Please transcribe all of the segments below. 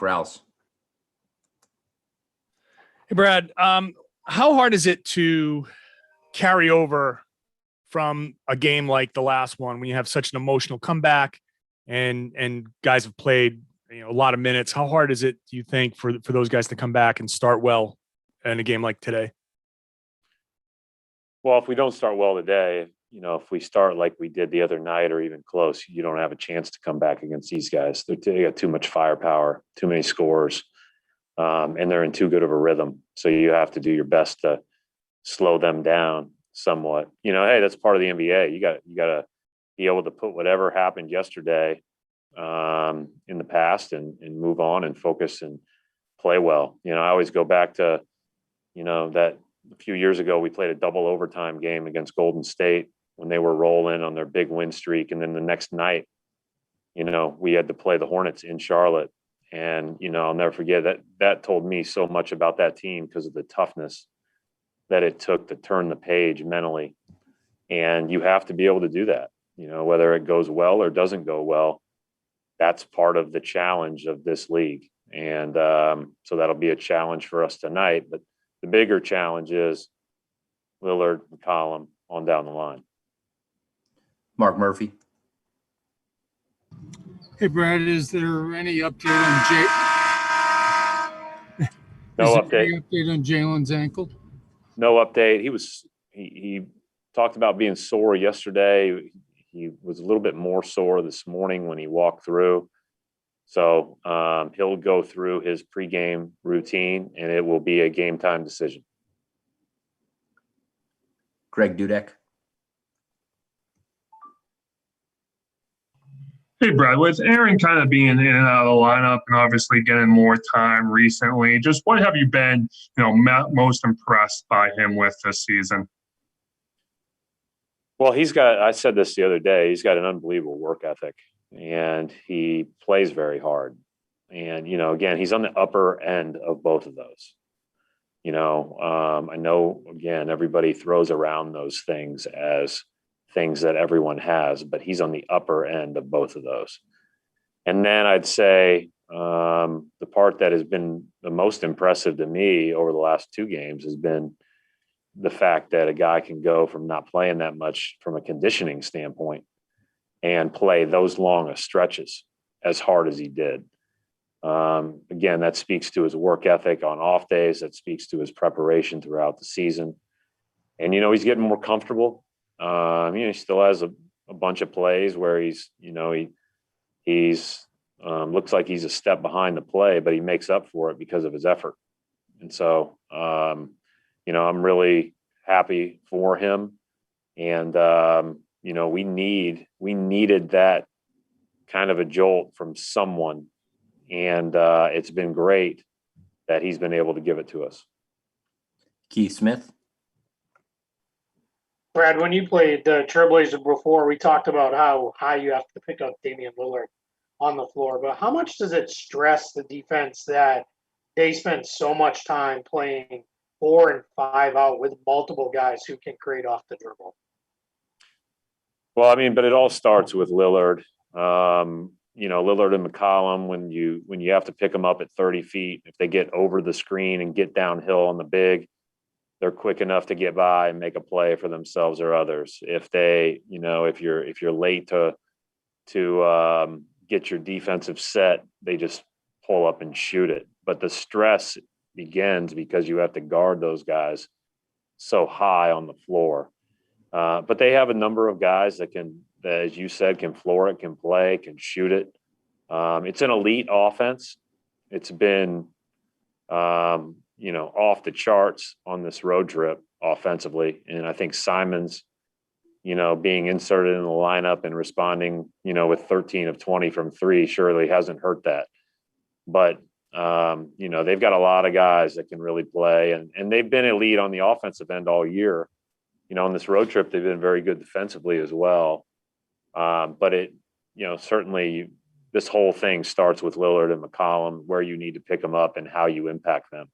Browse. Hey, Brad, how hard is it to carry over from a game like the last one when you have such an emotional comeback and guys have played a lot of minutes? How hard is it, do you think, for those guys to come back and start well in a game like today? Well, if we don't start well today, if we start like we did the other night or even close, you don't have a chance to come back against these guys. They got too much firepower, too many scores, and they're in too good of a rhythm. So you have to do your best to slow them down somewhat. Hey, that's part of the NBA. You got to be able to put whatever happened yesterday in the past and move on and focus and play well. I always go back to, that a few years ago, we played a double overtime game against Golden State when they were rolling on their big win streak. And then the next night, we had to play the Hornets in Charlotte. And, I'll never forget that told me so much about that team because of the toughness that it took to turn the page mentally. And you have to be able to do that, whether it goes well or doesn't go well. That's part of the challenge of this league. And so that'll be a challenge for us tonight. But the bigger challenge is Lillard, McCollum on down the line. Mark Murphy. Hey, Brad, is there any update on No update. Any update on Jaylen's ankle? No update. He talked about being sore yesterday. He was a little bit more sore this morning when he walked through. So he'll go through his pregame routine, and it will be a game time decision. Greg Dudek. Hey, Brad, with Aaron kind of being in and out of the lineup and obviously getting more time recently, just what have you been, most impressed by him with this season? Well, I said this the other day, he's got an unbelievable work ethic and he plays very hard. And, again, he's on the upper end of both of those. I know, again, everybody throws around those things as things that everyone has, but he's on the upper end of both of those. And then I'd say the part that has been the most impressive to me over the last two games has been the fact that a guy can go from not playing that much from a conditioning standpoint and play those long stretches as hard as he did. Again, that speaks to his work ethic on off days. That speaks to his preparation throughout the season. And, he's getting more comfortable. He still has a bunch of plays where he's looks like he's a step behind the play, but he makes up for it because of his effort. And so, I'm really happy for him. And, we needed that kind of a jolt from someone. And it's been great that he's been able to give it to us. Keith Smith. Brad, when you played the Trailblazers before, we talked about how high you have to pick up Damian Lillard on the floor. But how much does it stress the defense that they spend so much time playing 4 and 5 out with multiple guys who can create off the dribble? Well, but it all starts with Lillard. Lillard and McCollum, when you have to pick them up at 30 feet, if they get over the screen and get downhill on the big, they're quick enough to get by and make a play for themselves or others. If they, if you're late to get your defensive set, they just pull up and shoot it. But the stress begins because you have to guard those guys so high on the floor. But they have a number of guys that as you said, can floor it, can play, can shoot it. It's an elite offense. It's been, off the charts on this road trip offensively. And I think Simon's, being inserted in the lineup and responding, with 13 of 20 from 3 surely hasn't hurt that. But, they've got a lot of guys that can really play. And they've been elite on the offensive end all year. On this road trip, they've been very good defensively as well. But it, certainly this whole thing starts with Lillard and McCollum, where you need to pick them up and how you impact them.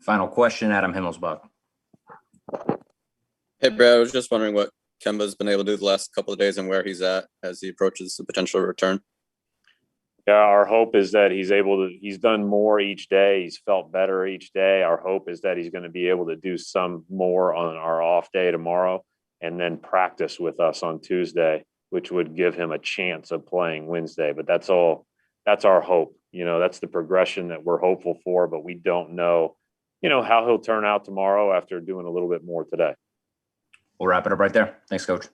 Final question, Adam Himmelsbach. Hey, Brad, I was just wondering what Kemba's been able to do the last couple of days and where he's at as he approaches the potential return. Yeah, our hope is that he's done more each day. He's felt better each day. Our hope is that he's going to be able to do some more on our off day tomorrow and then practice with us on Tuesday, which would give him a chance of playing Wednesday. But that's our hope. That's the progression that we're hopeful for, but we don't know, how he'll turn out tomorrow after doing a little bit more today. We'll wrap it up right there. Thanks, Coach.